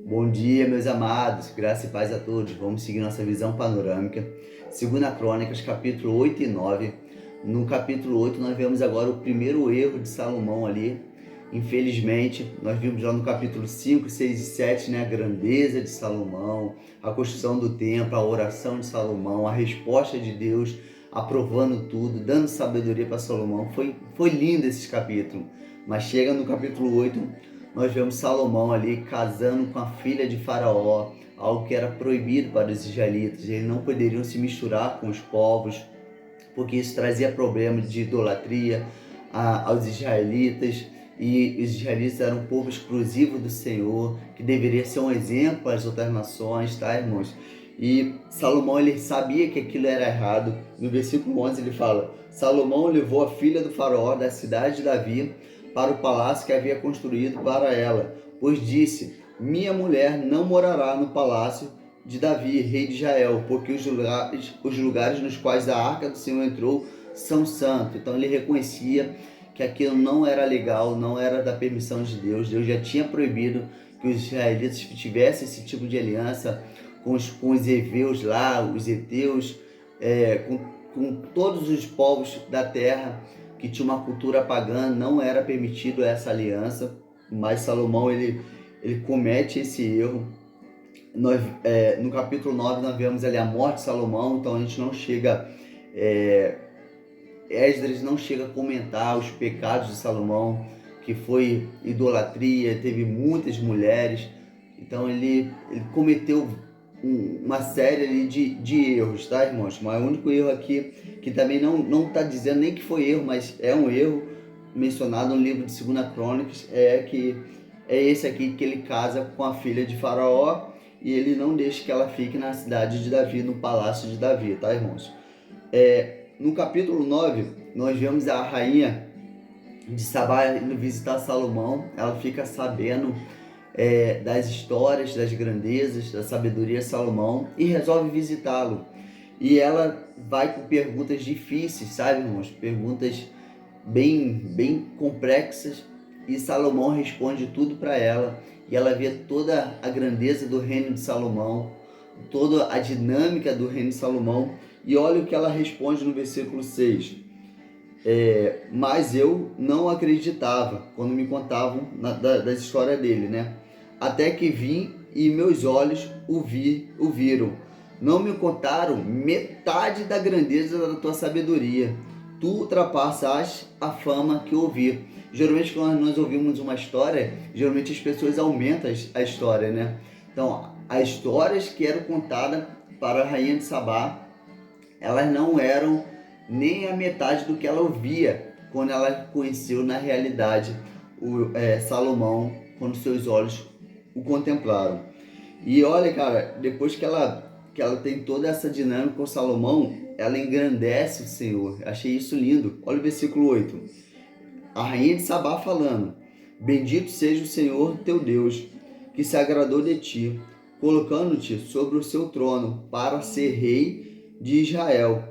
Bom dia, meus amados, graça e paz a todos. Vamos seguir nossa visão panorâmica. 2 Crônicas, capítulo 8 e 9. No capítulo 8, nós vemos agora o primeiro erro de Salomão ali. Infelizmente, nós vimos lá no capítulo 5, 6 e 7, né, a grandeza de Salomão, a construção do templo, a oração de Salomão, a resposta de Deus, aprovando tudo, dando sabedoria para Salomão. Foi lindo esse capítulo. Mas chega no capítulo 8, nós vemos Salomão ali casando com a filha de Faraó, algo que era proibido para os israelitas. Eles não poderiam se misturar com os povos, porque isso trazia problemas de idolatria aos israelitas. E os israelitas eram um povo exclusivo do Senhor, que deveria ser um exemplo às outras nações, tá, irmãos? E Salomão, ele sabia que aquilo era errado. No versículo 11 ele fala: Salomão levou a filha do faraó da cidade de Davi para o palácio que havia construído para ela, pois disse: minha mulher não morará no palácio de Davi, rei de Israel, porque os lugares nos quais a arca do Senhor entrou são santos. Então ele reconhecia que aquilo não era legal, não era da permissão de Deus. Deus já tinha proibido que os israelitas tivessem esse tipo de aliança com os heveus lá, os heteus, com todos os povos da terra que tinha uma cultura pagã. Não era permitido essa aliança, mas Salomão ele comete esse erro. No capítulo 9 nós vemos ali a morte de Salomão, então a gente não chega... Esdras não chega a comentar os pecados de Salomão, que foi idolatria, teve muitas mulheres. Então ele cometeu uma série ali de erros, tá, irmãos? Mas o único erro aqui, que também não está dizendo nem que foi erro, mas é um erro mencionado no livro de 2 Crônicas, é esse aqui, que ele casa com a filha de Faraó e ele não deixa que ela fique na cidade de Davi, no palácio de Davi, tá, irmãos? No capítulo 9, nós vemos a rainha de Sabá indo visitar Salomão. Ela fica sabendo das histórias, das grandezas, da sabedoria de Salomão e resolve visitá-lo. E ela vai com perguntas difíceis, sabe, irmãos? Perguntas bem complexas, e Salomão responde tudo para ela. E ela vê toda a grandeza do reino de Salomão, toda a dinâmica do reino de Salomão. E olha o que ela responde no versículo 6. Mas eu não acreditava quando me contavam das histórias dele, né? Até que vim e meus olhos o viram. Não me contaram metade da grandeza da tua sabedoria. Tu ultrapassaste a fama que ouvi. Geralmente, quando nós ouvimos uma história, geralmente as pessoas aumentam a história, né? Então, as histórias que eram contadas para a rainha de Sabá, elas não eram nem a metade do que ela ouvia quando ela conheceu na realidade Salomão, quando seus olhos o contemplaram. E olha, cara, depois que ela tem toda essa dinâmica com Salomão, ela engrandece o Senhor. Achei isso lindo. Olha o versículo 8. A rainha de Sabá falando: bendito seja o Senhor teu Deus, que se agradou de ti, colocando-te sobre o seu trono para ser rei de Israel,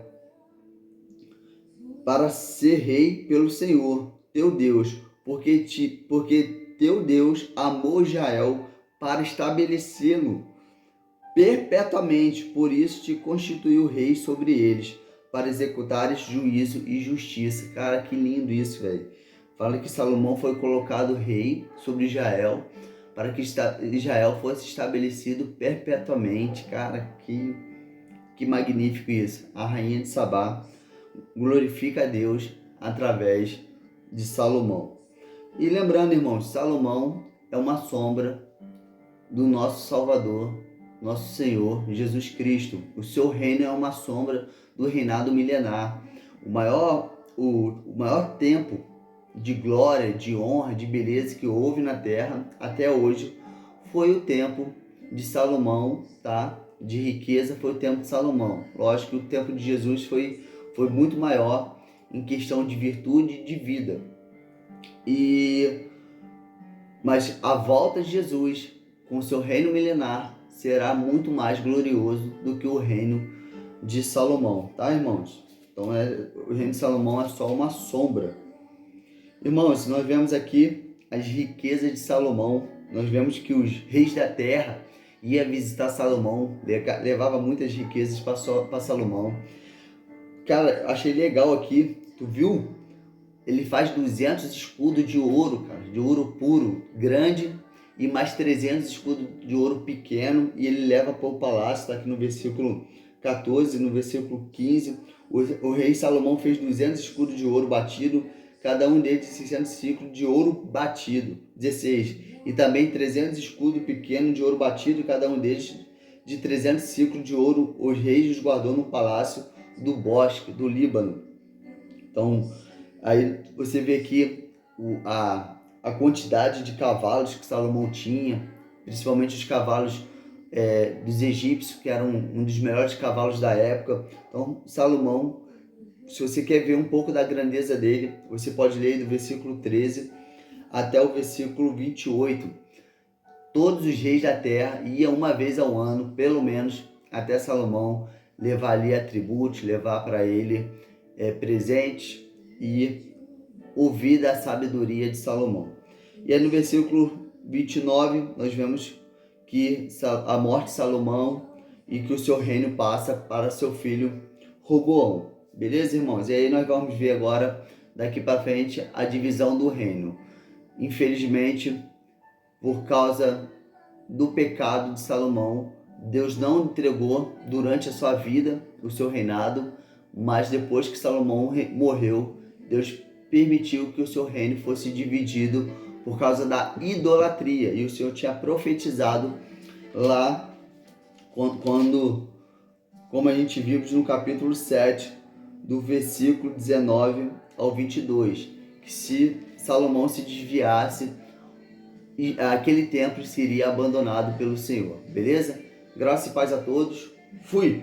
para ser rei pelo Senhor teu Deus, porque teu Deus amou Israel para estabelecê-lo perpetuamente. Por isso te constituiu rei sobre eles, para executares juízo e justiça. Cara, que lindo isso, velho. Fala que Salomão foi colocado rei sobre Israel, para que Israel fosse estabelecido perpetuamente. Cara, que magnífico isso. A rainha de Sabá glorifica a Deus através de Salomão. E lembrando, irmãos, Salomão é uma sombra do nosso Salvador, nosso Senhor Jesus Cristo. O seu reino é uma sombra do reinado milenar. O maior tempo de glória, de honra, de beleza que houve na terra até hoje foi o tempo de Salomão, tá? De riqueza foi o tempo de Salomão. Lógico que o tempo de Jesus foi muito maior em questão de virtude e de vida. Mas a volta de Jesus com o seu reino milenar será muito mais glorioso do que o reino de Salomão, tá, irmãos? Então o reino de Salomão é só uma sombra. Irmãos, nós vemos aqui as riquezas de Salomão nós vemos que os reis da terra iam visitar Salomão, levava muitas riquezas para Salomão. Cara, achei legal aqui, tu viu? Ele faz 200 escudos de ouro, cara, de ouro puro, grande, e mais 300 escudos de ouro pequeno, e ele leva para o palácio, está aqui no versículo 14, no versículo 15, o rei Salomão fez 200 escudos de ouro batido, cada um deles de 600 ciclos de ouro batido. 16. E também 300 escudos pequenos de ouro batido, cada um deles de 300 ciclos de ouro. Os reis os guardou no palácio do bosque, do Líbano. Então, aí você vê aqui a quantidade de cavalos que Salomão tinha, principalmente os cavalos dos egípcios, que eram um dos melhores cavalos da época. Então, Salomão, se você quer ver um pouco da grandeza dele, você pode ler do versículo 13 até o versículo 28. Todos os reis da terra iam uma vez ao ano, pelo menos, até Salomão, levar ali atributos, levar para ele presentes e ouvir da sabedoria de Salomão. E aí no versículo 29, nós vemos que a morte de Salomão e que o seu reino passa para seu filho Roboão. Beleza, irmãos? E aí nós vamos ver agora, daqui para frente, a divisão do reino. Infelizmente, por causa do pecado de Salomão, Deus não entregou durante a sua vida o seu reinado, mas depois que Salomão morreu, Deus permitiu que o seu reino fosse dividido por causa da idolatria. E o Senhor tinha profetizado lá, quando, como a gente viu no capítulo 7, do versículo 19 ao 22, que se Salomão se desviasse, aquele templo seria abandonado pelo Senhor. Beleza? Graça e paz a todos. Fui!